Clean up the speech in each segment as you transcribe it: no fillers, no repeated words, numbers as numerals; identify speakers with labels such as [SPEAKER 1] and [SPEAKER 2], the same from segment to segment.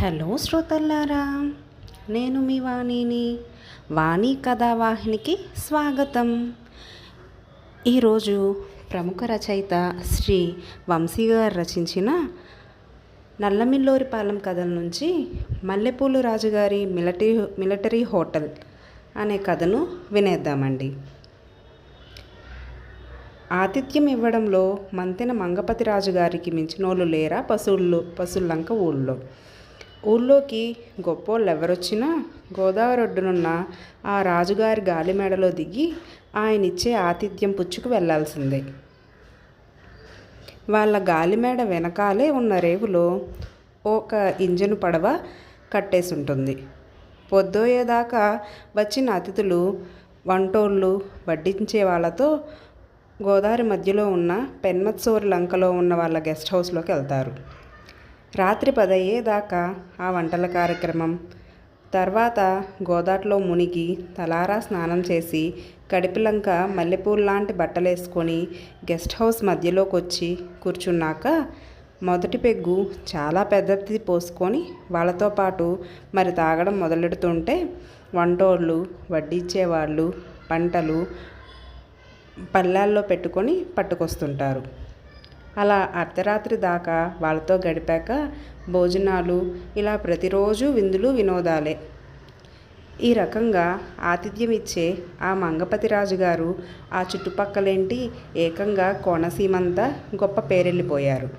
[SPEAKER 1] Hello శ్రోతల్లారా, నేను మీ వాణిని. వాణి కథావాహినికి స్వాగతం. ఈరోజు ప్రముఖ రచయిత శ్రీ వంశీ గారు రచించిన నల్లమిల్లోరిపాలెం కథల నుంచి మల్లెపూలు రాజుగారి మిలిటరీ హోటల్ అనే కథను వినేద్దామండి. ఆతిథ్యం ఇవ్వడంలో మంతెన మంగపతి రాజుగారికి మించినోళ్ళు లేరా పశువులంక ఊళ్ళోకి గొప్పోళ్ళు ఎవరొచ్చినా గోదావరి ఒడ్డునున్న ఆ రాజుగారి గాలిమేడలో దిగి ఆయనిచ్చే ఆతిథ్యం పుచ్చుకు వెళ్లాల్సిందే. వాళ్ళ గాలిమేడ వెనకాలే ఉన్న రేవులో ఒక ఇంజను పడవ కట్టేసుంటుంది. పొద్దోయేదాకా వచ్చిన అతిథులు వంటోళ్ళు వడ్డించే వాళ్ళతో గోదావరి మధ్యలో ఉన్న పెన్మత్సోరు లంకలో ఉన్న వాళ్ళ గెస్ట్ హౌస్లోకి వెళ్తారు. రాత్రి 10 అయ్యేదాకా ఆ వంటల కార్యక్రమం. తర్వాత గోదాట్లో మునిగి తలారా స్నానం చేసి కడిపిలంక మల్లెపూల్లాంటి బట్టలేసుకొని గెస్ట్ హౌస్ మధ్యలోకి వచ్చి కూర్చున్నాక మొదటి పెగ్గు చాలా పెద్దది పోసుకొని వాళ్ళతో పాటు మరి తాగడం మొదలెడుతుంటే వంటోళ్ళు వడ్డించేవాళ్ళు పంటలు పళ్ళాల్లో పెట్టుకొని పట్టుకొస్తుంటారు. అలా అర్ధరాత్రి దాకా వాళ్ళతో గడిపాక భోజనాలు, ఇలా ప్రతిరోజు విందులు వినోదాలే. ఈ రకంగా ఆతిథ్యం ఇచ్చే ఆ మంగపతి రాజుగారు ఆ చుట్టుపక్కలేంటి ఏకంగా కోనసీమంతా గొప్ప పేరెళ్ళిపోయారు.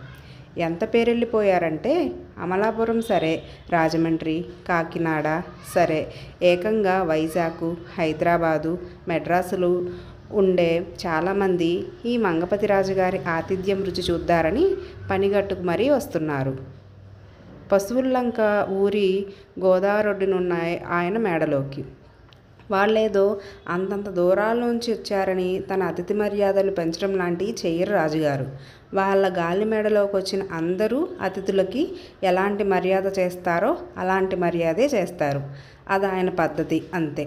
[SPEAKER 1] ఎంత పేరెళ్ళిపోయారంటే అమలాపురం సరే, రాజమండ్రి, కాకినాడ సరే, ఏకంగా వైజాగ్, హైదరాబాదు, మెడ్రాసులు ఉండే చాలామంది ఈ మంగపతి రాజుగారి ఆతిథ్యం రుచి చూద్దారని పనిగట్టుకు మరీ వస్తున్నారు. పశువుల్లంక ఊరి గోదావరొడ్డునున్న ఆయన మేడలోకి వాళ్ళేదో అంతంత దూరాల నుంచి వచ్చారని తన అతిథి మర్యాదలు పెంచడం లాంటివి చెయ్యరు రాజుగారు. వాళ్ళ గాలి మేడలోకి వచ్చిన అందరూ అతిథులకి ఎలాంటి మర్యాద చేస్తారో అలాంటి మర్యాదే చేస్తారు. అది ఆయన పద్ధతి, అంతే.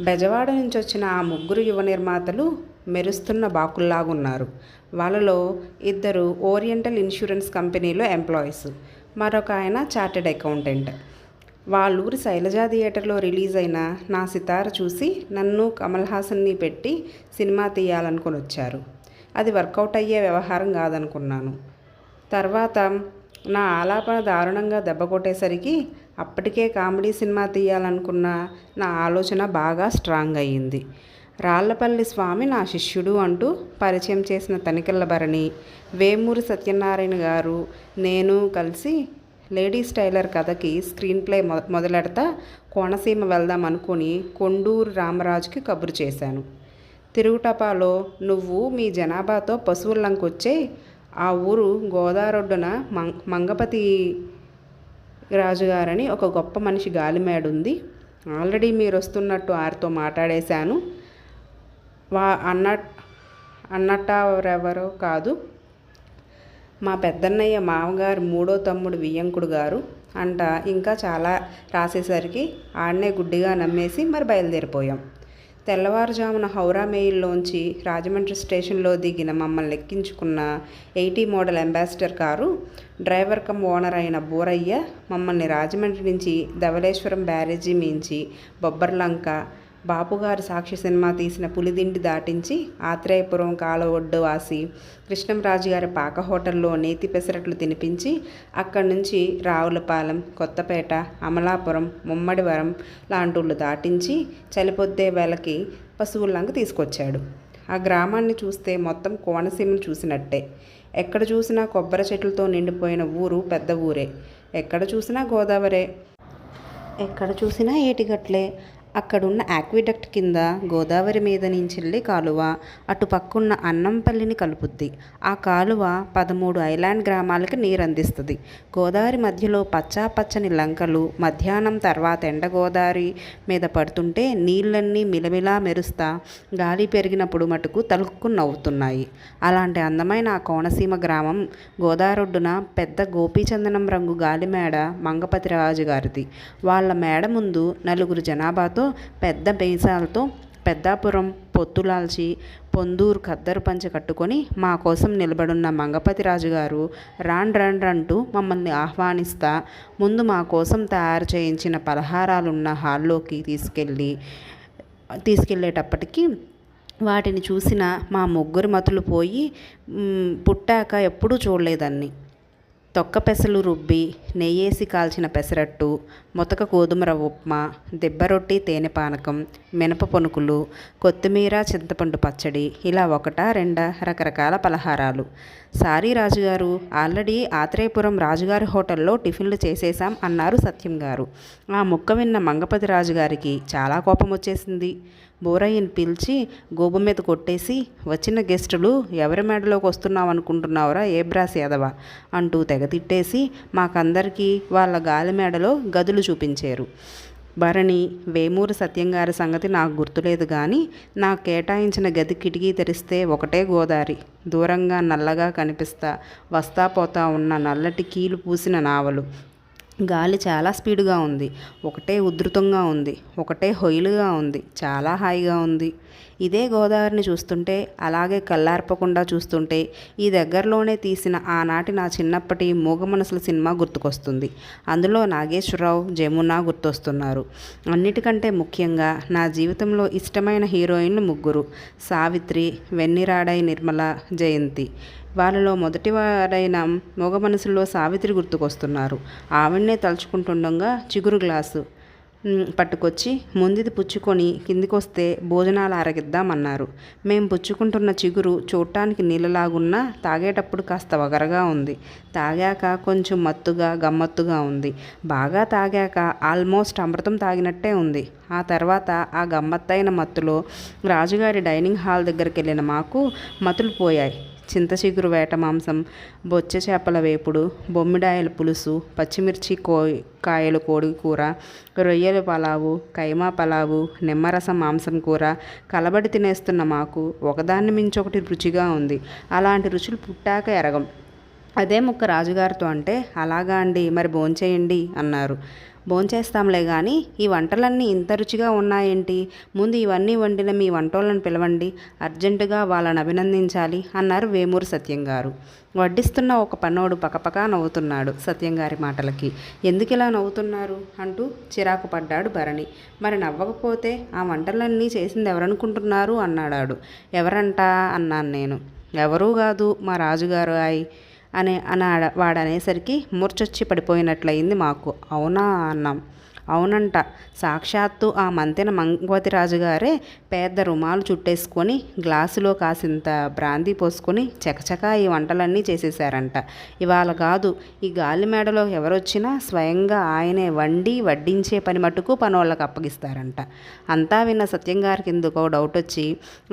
[SPEAKER 1] బెజవాడ నుంచి వచ్చిన ఆ 3 యువ నిర్మాతలు మెరుస్తున్న బాకుల్లాగున్నారు. వాళ్ళలో 2 ఓరియంటల్ ఇన్సూరెన్స్ కంపెనీలో ఎంప్లాయీస్, మరొక ఆయన చార్టెడ్ అకౌంటెంట్. వాళ్ళూరి శైలజా థియేటర్లో రిలీజ్ అయిన నా సితార చూసి నన్ను కమల్ హాసన్ని పెట్టి సినిమా తీయాలనుకొని వచ్చారు. అది వర్కౌట్ అయ్యే వ్యవహారం కాదనుకున్నాను. తర్వాత నా ఆలాపన దారుణంగా దెబ్బ కొట్టేసరికి అప్పటికే కామెడీ సినిమా తీయాలనుకున్న నా ఆలోచన బాగా స్ట్రాంగ్ అయ్యింది. రాళ్లపల్లి స్వామి నా శిష్యుడు అంటూ పరిచయం చేసిన తనికెళ్ళ భరణి, వేమూరి సత్యనారాయణ గారు, నేను కలిసి లేడీస్ టైలర్ కథకి స్క్రీన్ ప్లే మొదలెడతా కోనసీమ వెళ్దాం అనుకుని కొండూరు రామరాజుకి కబురు చేశాను. తిరుగుటపాలో నువ్వు మీ జనాభాతో పశువులంకొచ్చే ఆ ఊరు గోదావరొడ్డున మంగపతి రాజుగారని ఒక గొప్ప మనిషి గాలిమేడుంది. ఆల్రెడీ మీరు వస్తున్నట్టు ఆరితో మాట్లాడేశాను. అన్నట్టెవరో కాదు, మా పెద్దన్నయ్య మామగారు 3వ తమ్ముడు వియ్యంకుడు గారు అంట. ఇంకా చాలా రాసేసరికి ఆడనే గుడ్డిగా నమ్మేసి మరి బయలుదేరిపోయాం. తెల్లవారుజామున హౌరా మెయిల్లోంచి రాజమండ్రి స్టేషన్లో దిగిన మమ్మల్ని ఎక్కించుకున్న 80 model ambassador car driver cum owner అయిన బోరయ్య మమ్మల్ని రాజమండ్రి నుంచి ధవళేశ్వరం బ్యారేజీ మించి బొబ్బర్లంక, బాపుగారి సాక్షి సినిమా తీసిన పులిదిండి దాటించి ఆత్రేయపురం కాలువ ఒడ్డు వాసి కృష్ణంరాజు గారి పాక హోటల్లో నేతి పెసరట్లు తినిపించి అక్కడి నుంచి రావులపాలెం, కొత్తపేట, అమలాపురం, ముమ్మడివరం లాంటూళ్ళు దాటించి చలిపొద్దే వేళకి పశువుల్లంక తీసుకొచ్చాడు. ఆ గ్రామాన్ని చూస్తే మొత్తం కోనసీమను చూసినట్టే. ఎక్కడ చూసినా కొబ్బరి చెట్లతో నిండిపోయిన ఊరు పెద్ద ఊరే. ఎక్కడ చూసినా గోదావరే, ఎక్కడ చూసినా ఏటిగట్లే. అక్కడున్న ఆక్విడక్ట్ కింద గోదావరి మీద నుంచి కాలువ అటు పక్కున్న అన్నంపల్లిని కలుపుద్ది. ఆ కాలువ 13 ఐలాండ్ గ్రామాలకి నీరు అందిస్తుంది. గోదావరి మధ్యలో పచ్చని లంకలు. మధ్యాహ్నం తర్వాత ఎండ గోదావరి మీద పడుతుంటే నీళ్ళన్నీ మిలమిలా మెరుస్తా గాలి పెరిగినప్పుడు మటుకు తలుక్కుని నవ్వుతున్నాయి. అలాంటి అందమైన ఆ కోనసీమ గ్రామం గోదావరొడ్డున పెద్ద గోపీచందనం రంగు గాలిమేడ మంగపతి రాజు గారిది. వాళ్ళ మేడ ముందు 4 జనాభాతో పెద్ద బేసాలతో పెద్దాపురం, పొత్తులాల్చి పొందూరు ఖద్దరు పంచె కట్టుకొని మా కోసం నిలబడున్న మంగపతి రాజుగారు రాండ్రంటూ మమ్మల్ని ఆహ్వానిస్తా ముందు మా కోసం తయారు చేయించిన పలహారాలున్న హాల్లోకి తీసుకెళ్ళేటప్పటికీ వాటిని చూసిన మా ముగ్గురి మతులు పోయి పుట్టాక ఎప్పుడూ చూడలేదాన్ని. తొక్క పెసలు రుబ్బి నెయ్యేసి కాల్చిన పెసరట్టు, మొతక గోధుమ రవ్వ ఉప్మా, దెబ్బరొట్టి తేనె పానకం, మినప పొనుకులు, కొత్తిమీర చింతపండు పచ్చడి, ఇలా ఒకటా రెండా రకరకాల పలహారాలు. సారీ రాజుగారు, ఆల్రెడీ ఆత్రేయపురం రాజుగారి హోటల్లో టిఫిన్లు చేసేశాం అన్నారు సత్యం గారు. ఆ ముక్క విన్న మంగపతి రాజుగారికి చాలా కోపం వచ్చేసింది. బోరయ్యని పిలిచి గోబు మీద కొట్టేసి, వచ్చిన గెస్టులు ఎవరి మేడలోకి వస్తున్నావు అనుకుంటున్నావురా ఏ బ్రాస్ యాదవ అంటూ తెగ తిట్టేసి మాకందరికీ వాళ్ళ గాలి మేడలో గదులు చూపించారు. భరణి, వేమూరు సత్యంగారి సంగతి నాకు గుర్తులేదు కానీ నాకు కేటాయించిన గది కిటికీ తెరిస్తే ఒకటే గోదారి, దూరంగా నల్లగా కనిపిస్తా వస్తా పోతా ఉన్న నల్లటి కీలు పూసిన నావలు. గాలి చాలా స్పీడుగా ఉంది, ఒకటే ఉధృతంగా ఉంది, ఒకటే హొయిలుగా ఉంది, చాలా హాయిగా ఉంది. ఇదే గోదావరిని చూస్తుంటే, అలాగే కళ్ళార్పకుండా చూస్తుంటే ఈ దగ్గరలోనే తీసిన ఆనాటి నా చిన్నప్పటి మూగ మనసుల సినిమా గుర్తుకొస్తుంది. అందులో నాగేశ్వరరావు, జమున గుర్తొస్తున్నారు. అన్నిటికంటే ముఖ్యంగా నా జీవితంలో ఇష్టమైన హీరోయిన్లు ముగ్గురు: సావిత్రి, వెన్నిరాడై నిర్మల, జయంతి. వాళ్ళలో మొదటివారైన మగ మనసులో సావిత్రి గుర్తుకొస్తున్నారు. ఆవిడనే తలుచుకుంటుండగా చిగురు గ్లాసు పట్టుకొచ్చి ముందుది పుచ్చుకొని కిందికొస్తే భోజనాలు ఆరగిద్దామన్నారు. మేము పుచ్చుకుంటున్న చిగురు చూడటానికి నీళ్ళలాగున్నా తాగేటప్పుడు కాస్త వగరగా ఉంది. తాగాక కొంచెం మత్తుగా గమ్మత్తుగా ఉంది. బాగా తాగాక ఆల్మోస్ట్ అమృతం తాగినట్టే ఉంది. ఆ తర్వాత ఆ గమ్మత్తైన మత్తులో రాజుగారి డైనింగ్ హాల్ దగ్గరికి వెళ్ళిన మాకు మతులు పోయాయి. చింత చిగురు వేట మాంసం, బొచ్చ చేపల వేపుడు, బొమ్మిడాయల పులుసు, పచ్చిమిర్చి కాయలు కోడి కూర, రొయ్యల పలావు, కైమా పలావు, నిమ్మరసం మాంసం కూర కలబడి తినేస్తున్న మాకు ఒకదాన్ని మించొకటి రుచిగా ఉంది. అలాంటి రుచులు పుట్టాక ఎరగం. అదే ముక్క రాజుగారితో అంటే, అలాగా అండి, మరి భోంచేయండి అన్నారు. భోంచేస్తాంలే కానీ ఈ వంటలన్నీ ఇంత రుచిగా ఉన్నాయేంటి? ముందు ఇవన్నీ వండిన మీ వంటోళ్ళని పిలవండి, అర్జెంటుగా వాళ్ళని అభినందించాలి అన్నారు వేమూరు సత్యం గారు. వడ్డిస్తున్న ఒక పనోడు పకపకా నవ్వుతున్నాడు సత్యంగారి మాటలకి. ఎందుకిలా నవ్వుతున్నారు అంటూ చిరాకు పడ్డాడు భరణి. మరి నవ్వకపోతే ఆ వంటలన్నీ చేసింది ఎవరనుకుంటున్నారు అన్నాడాడు. ఎవరంటా అన్నాను నేను. ఎవరూ కాదు, మా రాజుగారు వాడనేసరికి మూర్చొచ్చి పడిపోయినట్లయింది మాకు. అవునా అన్నాం. అవునంట, సాక్షాత్తు ఆ మంతెన మంగవతి రాజుగారే పెద్ద రుమాలు చుట్టేసుకొని గ్లాసులో కాసింత బ్రాందీ పోసుకొని చకచకా ఈ వంటలన్నీ చేసేశారంట. ఇవాళ కాదు, ఈ గాలి మేడలో ఎవరొచ్చినా స్వయంగా ఆయనే వండి వడ్డించే పని మటుకు పనోళ్ళకు అప్పగిస్తారంట. అంతా విన్న సత్యంగారికి ఎందుకో డౌట్ వచ్చి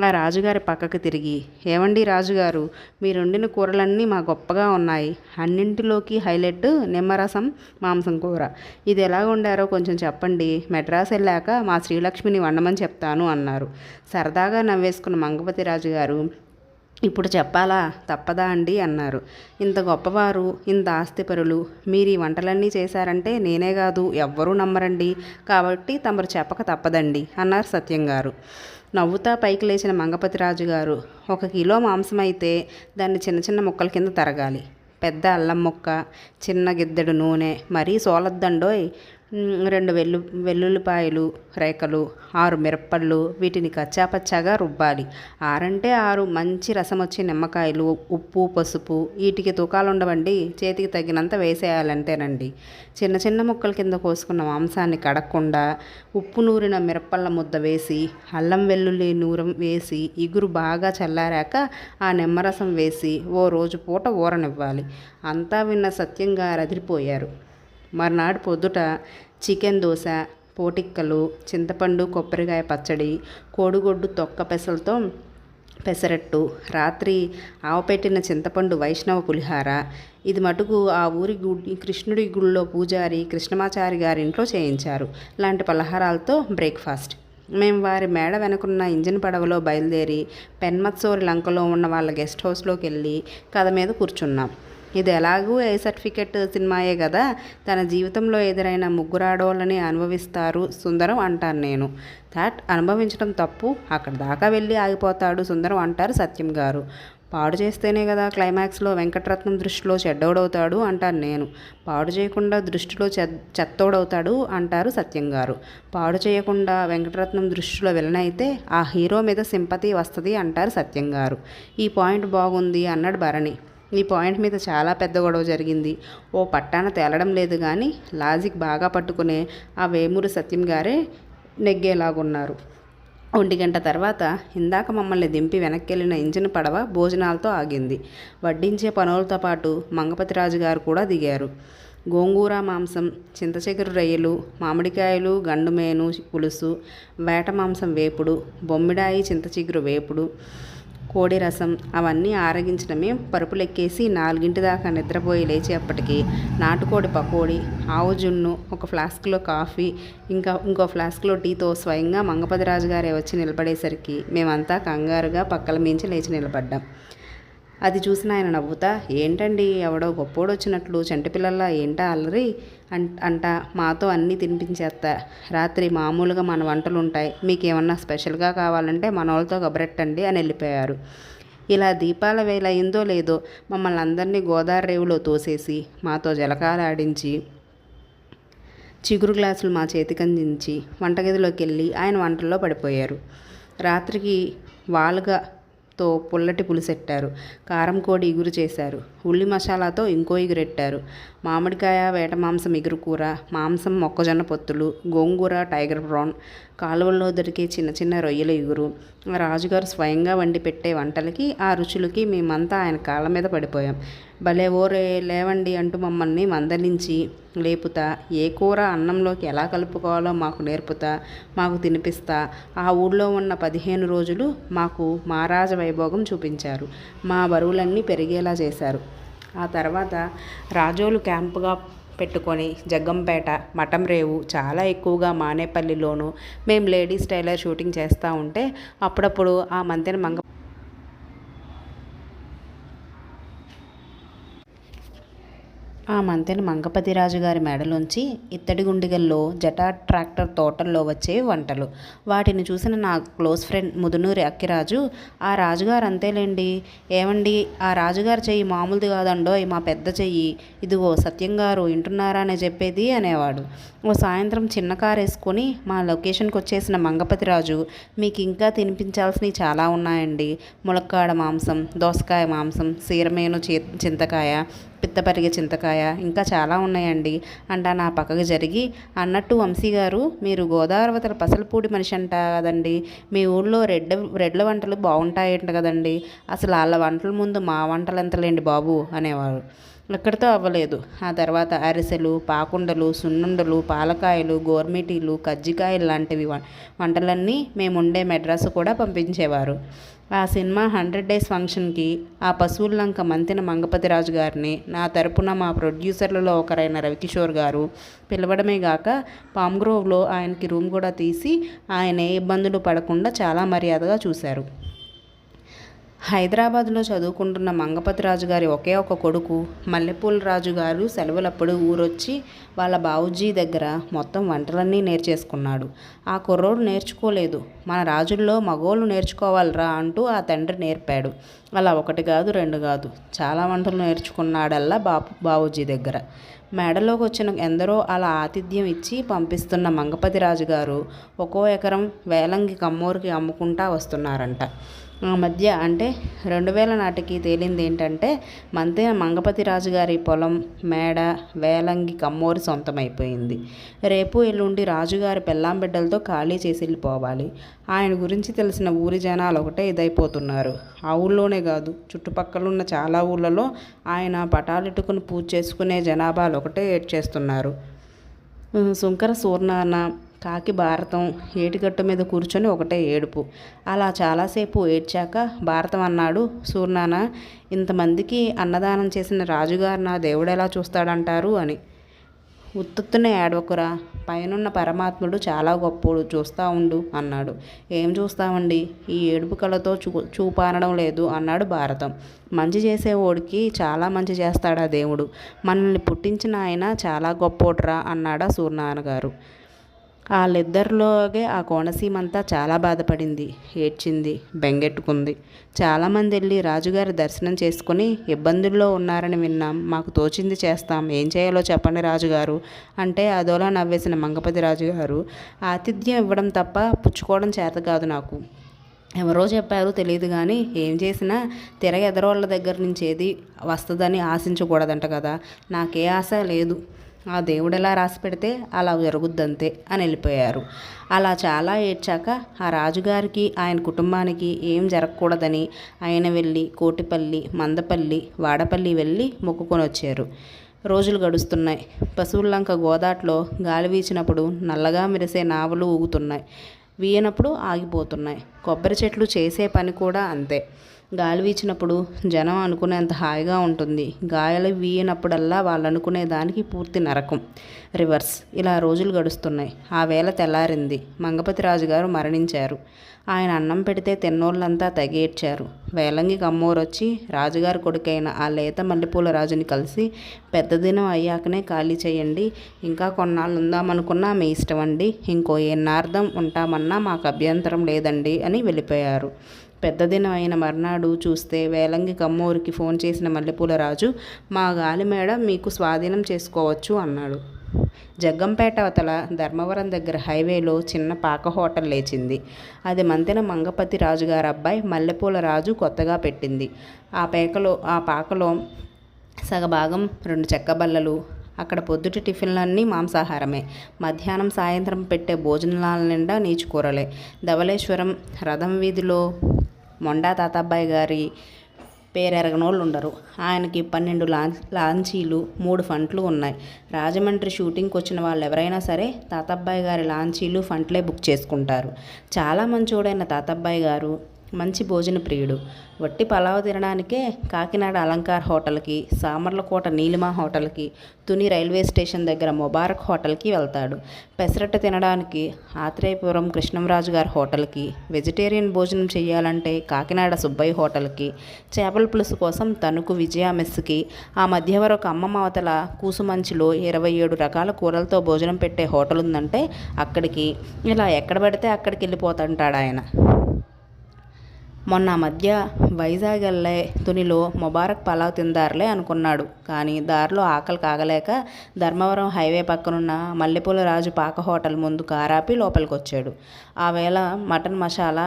[SPEAKER 1] ఆ రాజుగారి పక్కకు తిరిగి, ఏమండి రాజుగారు, మీరుండిన కూరలన్నీ మా గొప్పగా ఉన్నాయి. అన్నింటిలోకి హైలైట్ నిమ్మరసం మాంసం కూర. ఇది ఎలా వండారో కొంచెం చెప్పండి, మెడ్రాస్ వెళ్ళాక మా శ్రీలక్ష్మిని వండమని చెప్తాను అన్నారు. సరదాగా నవ్వేసుకున్న మంగపతి రాజు గారు, ఇప్పుడు చెప్పాలా, తప్పదా అండి అన్నారు. ఇంత గొప్పవారు, ఇంత ఆస్తిపరులు, మీరు ఈ వంటలన్నీ చేశారంటే నేనే కాదు ఎవ్వరూ నమ్మరండి. కాబట్టి తమరు చెప్పక తప్పదండి అన్నారు సత్యం గారు. నవ్వుతా పైకి లేచిన మంగపతి రాజు గారు, 1 కిలో మాంసం అయితే దాన్ని చిన్న చిన్న ముక్కల కింద తరగాలి. పెద్ద అల్లం ముక్క, చిన్న గిద్దెడు నూనె, మరీ సోలద్దండోయ్. 2 వెల్లుల్లిపాయలు రేకలు, 6 మిరప్పళ్ళు, వీటిని కచ్చాపచ్చాగా రుబ్బాలి. 6 అంటే 6 మంచి రసం వచ్చే నిమ్మకాయలు, ఉప్పు, పసుపు, వీటికి తూకాలుండవండి, చేతికి తగినంత వేసేయాలంటేనండి. చిన్న చిన్న ముక్కల కింద కోసుకున్న మాంసాన్ని కడక్కుండా ఉప్పు నూరిన మిరప్పళ్ళ ముద్ద వేసి, అల్లం వెల్లుల్లి నూరం వేసి, ఇగురు బాగా చల్లారాక ఆ నిమ్మరసం వేసి ఓ రోజు పూట ఊరనివ్వాలి. అంతా విన్న సత్యంగా అదిరిపోయారు. మర్నాడు పొద్దుట చికెన్ దోశ, పోటిక్కలు, చింతపండు కొబ్బరికాయ పచ్చడి, కోడిగుడ్డు తొక్క పెసలతో పెసరట్టు, రాత్రి ఆవపెట్టిన చింతపండు వైష్ణవ పులిహార. ఇది మటుకు ఆ ఊరి కృష్ణుడి గుళ్ళో పూజారి కృష్ణమాచారి గారింట్లో చేయించారు. లాంటి పలహారాలతో బ్రేక్ఫాస్ట్. మేము వారి మేడ వెనుకున్న ఇంజిన్ పడవలో బయలుదేరి పెన్మత్సోరి లంకలో ఉన్న వాళ్ళ గెస్ట్ హౌస్లోకి వెళ్ళి కథ మీద కూర్చున్నాం. ఇది ఎలాగూ ఏ సర్టిఫికెట్ సినిమాయే కదా, తన జీవితంలో ఎదురైన ముగ్గురు ఆడవాళ్ళని అనుభవిస్తారు సుందరం అంటాను నేను. దట్ అనుభవించడం తప్పు, అక్కడ దాకా వెళ్ళి ఆగిపోతాడు సుందరం అంటారు సత్యం గారు. పాడు చేస్తేనే కదా క్లైమాక్స్లో వెంకటరత్నం దృష్టిలో చెడ్డోడవుతాడు అంటాను నేను. పాడు చేయకుండా దృష్టిలో చెత్తోడవుతాడు అంటారు సత్యం గారు. పాడు చేయకుండా వెంకటరత్నం దృష్టిలో విలనైతే ఆ హీరో మీద సింపతి వస్తుంది అంటారు సత్యం గారు. ఈ పాయింట్ బాగుంది అన్నాడు భరణి. ఈ పాయింట్ మీద చాలా పెద్ద గొడవ జరిగింది. ఓ పట్టాన తేలడం లేదు కానీ లాజిక్ బాగా పట్టుకునే ఆ వేమూరి సత్యం గారే నెగ్గేలాగున్నారు. 1 గంట తర్వాత ఇందాక మమ్మల్ని దింపి వెనక్కెళ్ళిన ఇంజిన్ పడవ భోజనాలతో ఆగింది. వడ్డించే పనులతో పాటు మంగపతిరాజు గారు కూడా దిగారు. గోంగూర మాంసం, చింతచిగురు రొయ్యలు, మామిడికాయలు, గండుమేను పులుసు, వేట మాంసం వేపుడు, బొమ్మిడాయి చింతచిగురు వేపుడు, కోడి రసం అవన్నీ ఆరగించడమే పరుపులెక్కేసి 4 దాకా నిద్రపోయి లేచేపటికి నాటుకోడి పకోడీ, ఆవు జున్ను, ఒక ఫ్లాస్క్లో కాఫీ, ఇంకో ఫ్లాస్క్లో టీతో స్వయంగా మంగపతిరాజు గారే వచ్చి నిలబడేసరికి మేమంతా కంగారుగా పక్కల మించి లేచి నిలబడ్డాం. అది చూసిన ఆయన నవ్వుతా, ఏంటండి ఎవడో గొప్పోడు వచ్చినట్లు చంటిపిల్లల్లా ఏంటా అల్లరి అంట మాతో అన్నీ తినిపించేస్తా. రాత్రి మామూలుగా మన వంటలు ఉంటాయి, మీకేమన్నా స్పెషల్గా కావాలంటే మన వాళ్ళతో గబరెట్టండి అని వెళ్ళిపోయారు. ఇలా దీపాల వేళ అయిందో లేదో మమ్మల్ని అందరినీ గోదావరి రేవులో తోసేసి మాతో జలకాలు ఆడించి చిగురు గ్లాసులు మా చేతికి అందించి వంటగదిలోకి వెళ్ళి ఆయన వంటల్లో పడిపోయారు. రాత్రికి వాలుగా తో పుల్లటి పులుసెట్టారు. కారం కోడి ఇగురు చేశారు. ఉల్లి మసాలాతో ఇంకో ఇగురెట్టారు. మామిడికాయ వేట మాంసం ఇగురు కూర, మాంసం మొక్కజొన్న పొత్తులు, గోంగూర టైగర్ బ్రౌన్, కాలువల్లో దొరికే చిన్న చిన్న రొయ్యల ఇగురు. రాజుగారు స్వయంగా వండి పెట్టే వంటలకి ఆ రుచులకి మేమంతా ఆయన కాళ్ళ మీద పడిపోయాం. భలే ఓరే లేవండి అంటూ మమ్మల్ని మందలించి లేపుతా, ఏ కూర అన్నంలోకి ఎలా కలుపుకోవాలో మాకు నేర్పుతా, మాకు తినిపిస్తా ఆ ఊళ్ళో ఉన్న 15 రోజులు మాకు మహారాజ వైభోగం చూపించారు. మా బరువులన్నీ పెరిగేలా చేశారు. ఆ తర్వాత రాజోలు క్యాంపుగా పెట్టుకొని జగ్గంపేట, మఠంరేవు, చాలా ఎక్కువగా మానేపల్లిలోనూ మేము లేడీస్ టైలర్ షూటింగ్ చేస్తూ ఉంటే అప్పుడప్పుడు ఆ మంతెన మంగపతిరాజు గారి మెడలోంచి ఇత్తడి గుండిగల్లో జటా ట్రాక్టర్ తోటల్లో వచ్చేవి వంటలు. వాటిని చూసిన నా క్లోజ్ ఫ్రెండ్ ముదునూరి అక్కిరాజు, ఆ రాజుగారు అంతేలేండి, ఏమండి ఆ రాజుగారు చెయ్యి మామూలుది కాదండో, మా పెద్ద చెయ్యి, ఇదిగో సత్యం గారు వింటున్నారా అని చెప్పేది అనేవాడు. ఓ సాయంత్రం చిన్న కారు వేసుకొని మా లొకేషన్కి వచ్చేసిన మంగపతిరాజు, మీకు ఇంకా తినిపించాల్సినవి చాలా ఉన్నాయండి, ములక్కాడ మాంసం, దోసకాయ మాంసం, సీరమేను చింతకాయ, పిత్తపరిగె చింతకాయ, ఇంకా చాలా ఉన్నాయండి అంట నా పక్కకు జరిగి, అన్నట్టు వంశీ గారు మీరు గోదావరివతల పసలపూడి మనిషి అంట కదండి, మీ ఊళ్ళో రెడ్ల వంటలు బాగుంటాయంట కదండి, అసలు వాళ్ళ వంటల ముందు మా వంటలు ఎంతలేండి బాబు అనేవారు. ఎక్కడితో అవ్వలేదు. ఆ తర్వాత అరిసెలు, పాకుండలు, సున్నుండలు, పాలకాయలు, గోర్మిటీలు, కజ్జికాయలు లాంటివి వంటలన్నీ మేముండే మెడ్రాసు కూడా పంపించేవారు. ఆ సినిమా 100 డేస్ ఫంక్షన్కి ఆ పశువుల్లంక మంతెన మంగపతిరాజు గారిని నా తరపున మా ప్రొడ్యూసర్లలో ఒకరైన రవికిషోర్ గారు పిలవడమే గాక పామ్గ్రోవ్లో ఆయనకి రూమ్ కూడా తీసి ఆయన ఏ ఇబ్బందులు పడకుండా చాలా మర్యాదగా చూశారు. హైదరాబాద్లో చదువుకుంటున్న మంగపతిరాజు గారి ఒకే ఒక కొడుకు మల్లెపూల రాజు గారు సెలవులప్పుడు ఊరొచ్చి వాళ్ళ బావుజీ దగ్గర మొత్తం వంటలన్నీ నేర్చేసుకున్నాడు. ఆ కుర్రోడు నేర్చుకోలేదు, మన రాజుల్లో మగోళ్ళు నేర్చుకోవాలరా అంటూ ఆ తండ్రి నేర్పాడు. అలా 1 కాదు 2 కాదు చాలా వంటలు నేర్చుకున్నాడల్లా బావుజీ దగ్గర. మేడలోకి వచ్చిన ఎందరో అలా ఆతిథ్యం ఇచ్చి పంపిస్తున్న మంగపతిరాజు గారు ఒక్కో ఎకరం వేలంగి కమ్మోరికి అమ్ముకుంటా వస్తున్నారంట. ఆ మధ్య అంటే 2000 నాటికి తేలింది ఏంటంటే మంతెన మంగపతిరాజు గారి పొలం, మేడ, వేలంగి కమ్మోరి సొంతమైపోయింది. రేపు ఎల్లుండి రాజుగారి పెళ్ళాంబిడ్డలతో ఖాళీ చేసి వెళ్ళిపోవాలి. ఆయన గురించి తెలిసిన ఊరి జనాలు ఒకటే ఇదైపోతున్నారు. ఆ ఊళ్ళోనే కాదు చుట్టుపక్కలున్న చాలా ఊళ్ళలో ఆయన పటాలెట్టుకుని పూజ చేసుకునే జనాభాలు ఒకటే ఏడ్చేస్తున్నారు. సుంకర సూర్నాన్న, కాకి భారతం ఏటిగట్టు మీద కూర్చొని ఒకటే ఏడుపు. అలా చాలాసేపు ఏడ్చాక భారతం అన్నాడు, సూర్నాన్న ఇంతమందికి అన్నదానం చేసిన రాజుగారు నా దేవుడు ఎలా చూస్తాడంటారు అని. ఉత్తుత్తునే ఏడవకురా, పైనున్న పరమాత్ముడు చాలా గొప్పోడు, చూస్తూ ఉండు అన్నాడు. ఏం చూస్తామండి, ఈ ఏడుపు కళతో చూపానడం లేదు అన్నాడు భారతం. మంచి చేసేవాడికి చాలా మంచి చేస్తాడా దేవుడు, మనల్ని పుట్టించిన ఆయన చాలా గొప్పోడ్రా అన్నాడా సూర్యనారాయణ గారు. వాళ్ళిద్దరిలోగే ఆ కోనసీమంతా చాలా బాధపడింది, ఏడ్చింది, బెంగెట్టుకుంది. చాలామంది వెళ్ళి రాజుగారి దర్శనం చేసుకుని ఇబ్బందుల్లో ఉన్నారని విన్నాం, మాకు తోచింది చేస్తాం, ఏం చేయాలో చెప్పండి రాజుగారు అంటే అదోలా నవ్వేసిన మంగపతి రాజుగారు, ఆతిథ్యం ఇవ్వడం తప్ప పుచ్చుకోవడం చేత కాదు నాకు. ఎవరో చెప్పారో తెలియదు కానీ ఏం చేసినా ఎదరోళ్ళ దగ్గర నుంచి ఏది వస్తుందని ఆశించకూడదంట కదా, నాకే ఆశ లేదు, ఆ దేవుడు ఎలా రాసి పెడితే అలా జరుగుద్దంతే అని వెళ్ళిపోయారు. అలా చాలా ఏడ్చాక ఆ రాజుగారికి ఆయన కుటుంబానికి ఏం జరగకూడదని ఆయన వెళ్ళి కోటిపల్లి, మందపల్లి, వాడపల్లి వెళ్ళి మొక్కుకొని వచ్చారు. రోజులు గడుస్తున్నాయి. పశువుల్లంక గోదాట్లో గాలి వీచినప్పుడు నల్లగా మెరిసే నావలు ఊగుతున్నాయి, వీయనప్పుడు ఆగిపోతున్నాయి. కొబ్బరి చెట్లు చేసే పని కూడా అంతే. గాలి వీచినప్పుడు జనం అనుకునేంత హాయిగా ఉంటుంది, గాయాలు వీయనప్పుడల్లా వాళ్ళు అనుకునే దానికి పూర్తి నరకం, రివర్స్. ఇలా రోజులు గడుస్తున్నాయి. ఆ వేళ తెల్లారింది. మంగపతి రాజుగారు మరణించారు. ఆయన అన్నం పెడితే తిన్నోళ్ళంతా తెగేడ్చారు. వేలంగి కమ్మోరొచ్చి రాజుగారి కొడుకైన ఆ లేత మల్లెపూల రాజుని కలిసి, పెద్ద దినం అయ్యాకనే ఖాళీ చేయండి, ఇంకా కొన్నాళ్ళు ఉందామనుకున్నా మీ ఇష్టం అండి, ఇంకో ఎన్నార్థం ఉంటామన్నా మాకు అభ్యంతరం లేదండి అని వెళ్ళిపోయారు. పెద్ద దినం అయిన మర్నాడు చూస్తే వేలంగి కమ్మోరికి ఫోన్ చేసిన మల్లెపూల రాజు, మా గాలి మేడ మీకు స్వాధీనం చేసుకోవచ్చు అన్నాడు. జగ్గంపేట అవతల ధర్మవరం దగ్గర హైవేలో చిన్న పాక హోటల్ లేచింది. అది మంతెన మంగపతి రాజుగారి అబ్బాయి మల్లెపూల రాజు కొత్తగా పెట్టింది. ఆ పాకలో సగభాగం 2 చెక్క బల్లలు. అక్కడ పొద్దుటి టిఫిన్లన్నీ మాంసాహారమే. మధ్యాహ్నం సాయంత్రం పెట్టే భోజనాల నిండా నీచుకూరలే. ధవళేశ్వరం రథం వీధిలో మొండా తాతబ్బాయి గారి పేరెరగనోళ్ళు ఉండరు. ఆయనకి 12 లాంచీలు, 3 ఫంట్లు ఉన్నాయి. రాజమండ్రి షూటింగ్కి వచ్చిన వాళ్ళు ఎవరైనా సరే తాతబ్బాయి గారి లాంచీలు, ఫంట్లే బుక్ చేసుకుంటారు. చాలా మంచోడైన తాతబ్బాయి గారు మంచి భోజన ప్రియుడు. వట్టి పలావ్ తినడానికే కాకినాడ అలంకార్ హోటల్కి, సామర్లకోట నీలిమా హోటల్కి, తుని రైల్వే స్టేషన్ దగ్గర ముబారక్ హోటల్కి వెళ్తాడు. పెసరట్టు తినడానికి ఆత్రేయపురం కృష్ణంరాజు గారి హోటల్కి, వెజిటేరియన్ భోజనం చేయాలంటే కాకినాడ సుబ్బయ్య హోటల్కి, చేపల పులుసు కోసం తణుకు విజయ మెస్కి, ఆ మధ్య వరకు అమ్మమ్మ అవతల కూసుమంచిలో 27 రకాల కూరలతో భోజనం పెట్టే హోటల్ ఉందంటే అక్కడికి, ఇలా ఎక్కడ పడితే అక్కడికి వెళ్ళిపోతుంటాడు ఆయన. మొన్న మధ్య వైజాగ్ వెళ్ళే తునిలో ముబారక్ పలావ్ తిందారులే అనుకున్నాడు. కానీ దారిలో ఆకలి కాగలేక ధర్మవరం హైవే పక్కనున్న మల్లెపూల రాజు పాక హోటల్ ముందు కారాపి లోపలికి వచ్చాడు. ఆ వేళ మటన్ మసాలా,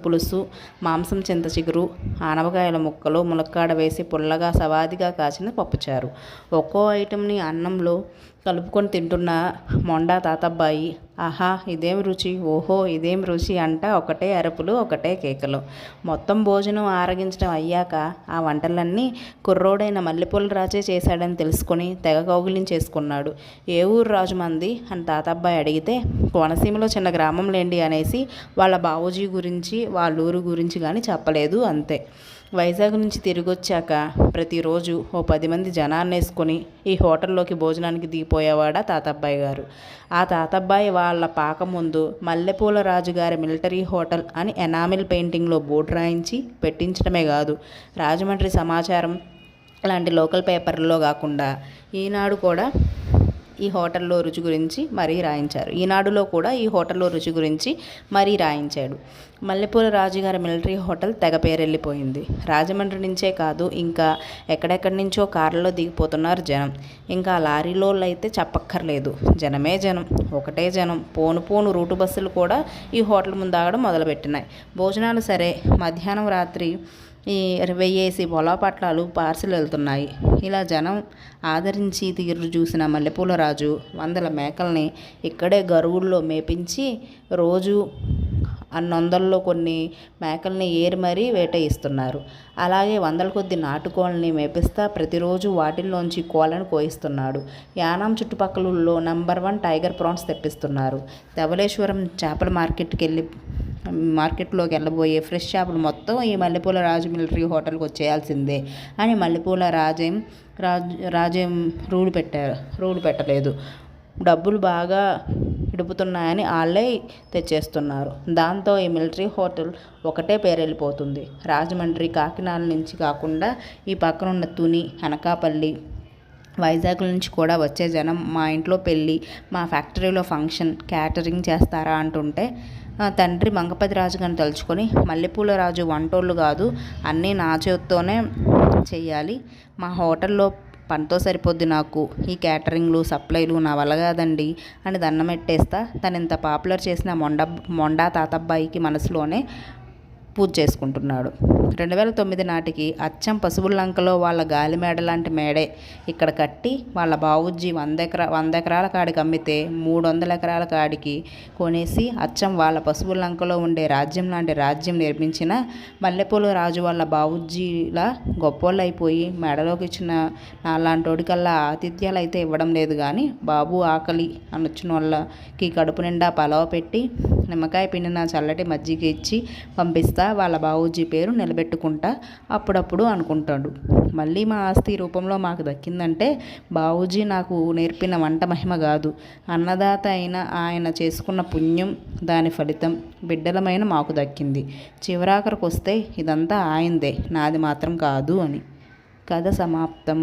[SPEAKER 1] పులుసు, మాంసం చింత చిగురు, ఆనపకాయల ముక్కలు, ములక్కాడ వేసి పుల్లగా సవాదిగా కాచిన పప్పుచారు. ఒక్కో ఐటెంని అన్నంలో కలుపుకొని తింటున్న మొండా తాతబ్బాయి, ఆహా ఇదేం రుచి, ఓహో ఇదేం రుచి అంట ఒకటే అరుపులు, ఒకటే కేకలు. మొత్తం భోజనం ఆరగించడం అయ్యాక ఆ వంటలన్నీ కుర్రోడైన మల్లెపూల రాజే చేశాడని తెలుసుకొని తెగ కౌగిలించేసుకున్నాడు. ఏ ఊరు రాజు మంది అని తాతబ్బాయి అడిగితే, కోనసీమలో చిన్న గ్రామం లేండి అనేసి వాళ్ళ బావూజీ గురించి వాళ్ళ ఊరు గురించి కానీ చెప్పలేదు, అంతే. వైజాగ్ నుంచి తిరిగొచ్చాక ప్రతిరోజు ఓ 10 మంది జనాన్ని వేసుకొని ఈ హోటల్లోకి భోజనానికి దిగిపోయేవాడా తాతబ్బాయి గారు. ఆ తాతబ్బాయి వాళ్ళ పాక ముందు మల్లెపూల రాజుగారి మిలిటరీ హోటల్ అని ఎనామిల్ పెయింటింగ్లో బోర్డు రాయించి పెట్టించడమే కాదు, రాజమండ్రి సమాచారం లాంటి లోకల్ పేపర్లో కాకుండా ఈనాడు కూడా ఈ హోటల్లో రుచి గురించి మరీ రాయించారు. ఈనాడులో కూడా ఈ హోటల్లో రుచి గురించి మరీ రాయించాడు. మల్లెపూల రాజుగారి మిలిటరీ హోటల్ తెగ పేరెళ్ళిపోయింది. రాజమండ్రి నుంచే కాదు, ఇంకా ఎక్కడెక్కడి నుంచో కార్లలో దిగిపోతున్నారు జనం. ఇంకా లారీలోళ్ళు అయితే చెప్పక్కర్లేదు, జనమే జనం, ఒకటే జనం. పోను రూటు బస్సులు కూడా ఈ హోటల్ ముందు ఆగడం మొదలుపెట్టినాయి. భోజనాలు సరే, మధ్యాహ్నం రాత్రి ఈ 1000 పొలాపట్లాలు పార్సిల్ వెళ్తున్నాయి. ఇలా జనం ఆదరించి తీరు చూసిన మల్లెపూల రాజు 100 మేకల్ని ఇక్కడే గరువుల్లో మేపించి రోజు 100లో కొన్ని మేకల్ని ఏరి మరీ వేటయిస్తున్నారు. అలాగే 100 కొద్ది నాటుకోళ్ళని మేపిస్తా ప్రతిరోజు వాటిల్లోంచి కోళ్ళను కోయిస్తున్నాడు. యానాం చుట్టుపక్కలలో నంబర్ 1 టైగర్ ప్రాన్స్ తెప్పిస్తున్నారు. ధవళేశ్వరం చేపల మార్కెట్కి వెళ్ళి
[SPEAKER 2] మార్కెట్లోకి వెళ్ళబోయే ఫ్రెష్ చేపలు మొత్తం ఈ మల్లెపూల రాజు మిలిటరీ హోటల్కి వచ్చేయాల్సిందే అని మల్లెపూల రాజేం రూల్ పెట్టలేదు. డబ్బులు బాగా ఇడుపుతున్నాయని వాళ్ళే తెచ్చేస్తున్నారు. దాంతో ఈ మిలిటరీ హోటల్ ఒకటే పేరు వెళ్ళిపోతుంది. రాజమండ్రి, కాకినాడ నుంచి కాకుండా ఈ పక్కనున్న తుని, అనకాపల్లి, వైజాగ్ నుంచి కూడా వచ్చే జనం మా ఇంట్లో పెళ్ళి, మా ఫ్యాక్టరీలో ఫంక్షన్ క్యాటరింగ్ చేస్తారా అంటుంటే తండ్రి మంగపతి రాజు గారిని తలుచుకొని మల్లెపూల రాజు వంటోళ్ళు కాదు, అన్నీ నా చేత్తోనే చెయ్యాలి, మా హోటల్లో పనితో సరిపోద్ది, నాకు ఈ క్యాటరింగ్లు సప్లైలు నా వల్ల కాదండి అని దండం పెట్టేస్తా తను ఇంత పాపులర్ చేసిన మొండా తాతబ్బాయికి మనసులోనే పూజ చేసుకుంటున్నాడు. 2009 నాటికి అచ్చం పశువుల్లంకలో వాళ్ళ గాలిమేడ లాంటి మేడే ఇక్కడ కట్టి వాళ్ళ బావుజ్జీ 100 ఎకరాల కాడికి అమ్మితే 300 ఎకరాల కాడికి కొనేసి అచ్చం వాళ్ళ పశువుల్లంకలో ఉండే రాజ్యం లాంటి రాజ్యం నిర్మించిన మల్లెపూల రాజు వాళ్ళ బావుజ్జీలా గొప్పోళ్ళు అయిపోయి మెడలోకి ఇచ్చిన నాలాంటోడికల్లా ఆతిథ్యాలు అయితే ఇవ్వడం లేదు కానీ బాబు ఆకలి అని వచ్చిన వాళ్ళకి కడుపు నిండా పలవ పెట్టి నిమ్మకాయ పిండిన చల్లటి మజ్జిగ ఇచ్చి పంపిస్తా, వాళ్ళ బావూజీ పేరు నిలబెట్టుకుంటా అప్పుడప్పుడు అనుకుంటాడు. మళ్ళీ మా ఆస్తి రూపంలో మాకు దక్కిందంటే బావూజీ నాకు నేర్పిన వంట మహిమ కాదు, అన్నదాత అయిన ఆయన చేసుకున్న పుణ్యం, దాని ఫలితం బిడ్డలమైన మాకు దక్కింది. చివరాఖరికి వస్తే ఇదంతా ఆయందే, నాది మాత్రం కాదు అని. కథ సమాప్తం.